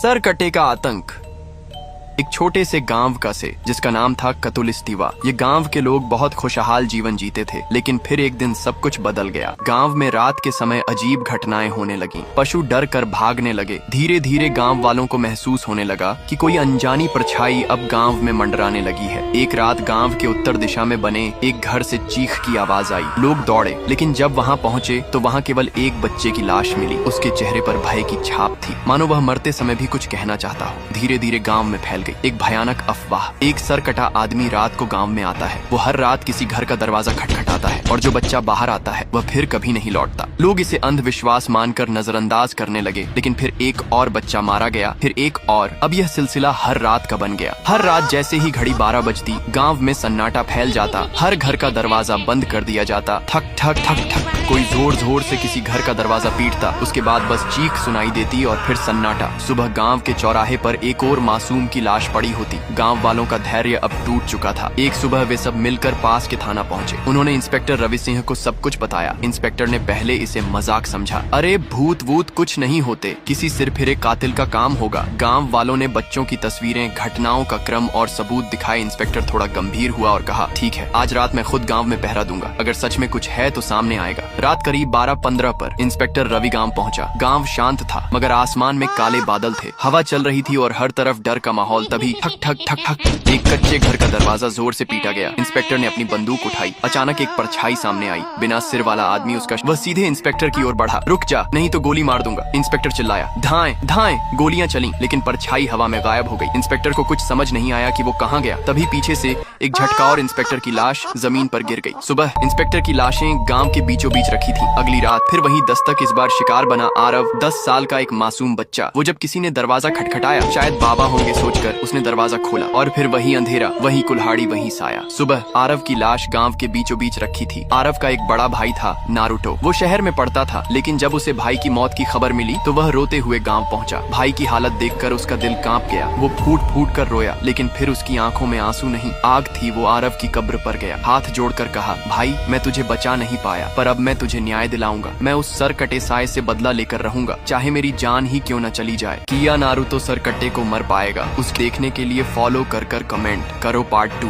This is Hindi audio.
सरकटे का आतंक। एक छोटे से गांव का से जिसका नाम था कतुलिस्तीवा। ये गांव के लोग बहुत खुशहाल जीवन जीते थे, लेकिन फिर एक दिन सब कुछ बदल गया। गांव में रात के समय अजीब घटनाएं होने लगी। पशु डर कर भागने लगे। धीरे धीरे गांव वालों को महसूस होने लगा कि कोई अनजानी परछाई अब गांव में मंडराने लगी है। एक रात गांव के उत्तर दिशा में बने एक घर से चीख की आवाज आई। लोग दौड़े, लेकिन जब वहां पहुंचे तो वहां केवल एक बच्चे की लाश मिली। उसके चेहरे पर भय की छाप थी, मानो वह मरते समय भी कुछ कहना चाहता हो। धीरे धीरे गांव में फैल गई एक भयानक अफवाह। एक सरकटा आदमी रात को गांव में आता है। वो हर रात किसी घर का दरवाजा खटखटाता है और जो बच्चा बाहर आता है वह फिर कभी नहीं लौटता। लोग इसे अंधविश्वास मानकर नजरअंदाज करने लगे, लेकिन फिर एक और बच्चा मारा गया, फिर एक और। अब यह सिलसिला हर रात का बन गया। हर रात जैसे ही घड़ी 12 बजती, गांव में सन्नाटा फैल जाता। हर घर का दरवाजा बंद कर दिया जाता। ठक ठक ठक ठक कोई जोर जोर से किसी घर का दरवाजा पीटता। उसके बाद बस चीख सुनाई देती और फिर सन्नाटा। सुबह गांव के चौराहे पर एक और मासूम की लाश पड़ी होती। गांव वालों का धैर्य अब टूट चुका था। एक सुबह वे सब मिलकर पास के थाना पहुंचे। उन्होंने इंस्पेक्टर रवि सिंह को सब कुछ बताया। इंस्पेक्टर ने पहले इसे मजाक समझा। अरे भूत वूत कुछ नहीं होते, किसी सिरफिरे कातिल का काम होगा। गांव वालों ने बच्चों की तस्वीरें, घटनाओं का क्रम और सबूत दिखाए। इंस्पेक्टर थोड़ा गंभीर हुआ और कहा, ठीक है, आज रात मैं खुद गाँव में पहरा दूंगा। अगर सच में कुछ है तो सामने आएगा। रात करीब 12:15 पर इंस्पेक्टर रवि गांव पहुंचा। गांव शांत था, मगर आसमान में काले बादल थे। हवा चल रही थी और हर तरफ डर का माहौल। तभी ठक ठक ठक ठक एक कच्चे घर का दरवाजा जोर से पीटा गया। इंस्पेक्टर ने अपनी बंदूक उठाई। अचानक एक परछाई सामने आई। बिना सिर वाला आदमी वह सीधे इंस्पेक्टर की ओर बढ़ा। रुक जा, नहीं तो गोली मार दूंगा, इंस्पेक्टर चिल्लाया। धाएं धाएं गोलियां चली, लेकिन परछाई हवा में गायब हो गई। इंस्पेक्टर को कुछ समझ नहीं आया कि वो कहाँ गया। तभी पीछे से एक झटका और इंस्पेक्टर की लाश जमीन पर गिर गई। सुबह इंस्पेक्टर की लाशें गांव के बीचों बीच रखी थी। अगली रात फिर वही दस्तक। इस बार शिकार बना आरव, 10 साल का एक मासूम बच्चा। वो जब किसी ने दरवाजा खटखटाया, शायद बाबा होंगे सोचकर उसने दरवाजा खोला, और फिर वही अंधेरा, वही कुल्हाड़ी, वही साया। सुबह आरव की लाश गांव के बीचों बीच रखी थी। आरव का एक बड़ा भाई था, नारुतो। वो शहर में पढ़ता था, लेकिन जब उसे भाई की मौत की खबर मिली तो वह रोते हुए गांव पहुंचा। भाई की हालत देखकर उसका दिल कांप गया। वो फूट फूट कर रोया, लेकिन फिर उसकी आंखों में आंसू नहीं, आग थी। वो आरव की कब्र पर गया, हाथ जोड़कर कहा, भाई मैं तुझे बचा नहीं पाया, पर अब मैं तुझे न्याय दिलाऊंगा। मैं उस सरकटे साए से बदला लेकर रहूंगा, चाहे मेरी जान ही क्यों न चली जाए। किया नारुतो सरकटे को मर पाएगा। उस देखने के लिए फॉलो कर कमेंट करो पार्ट 2।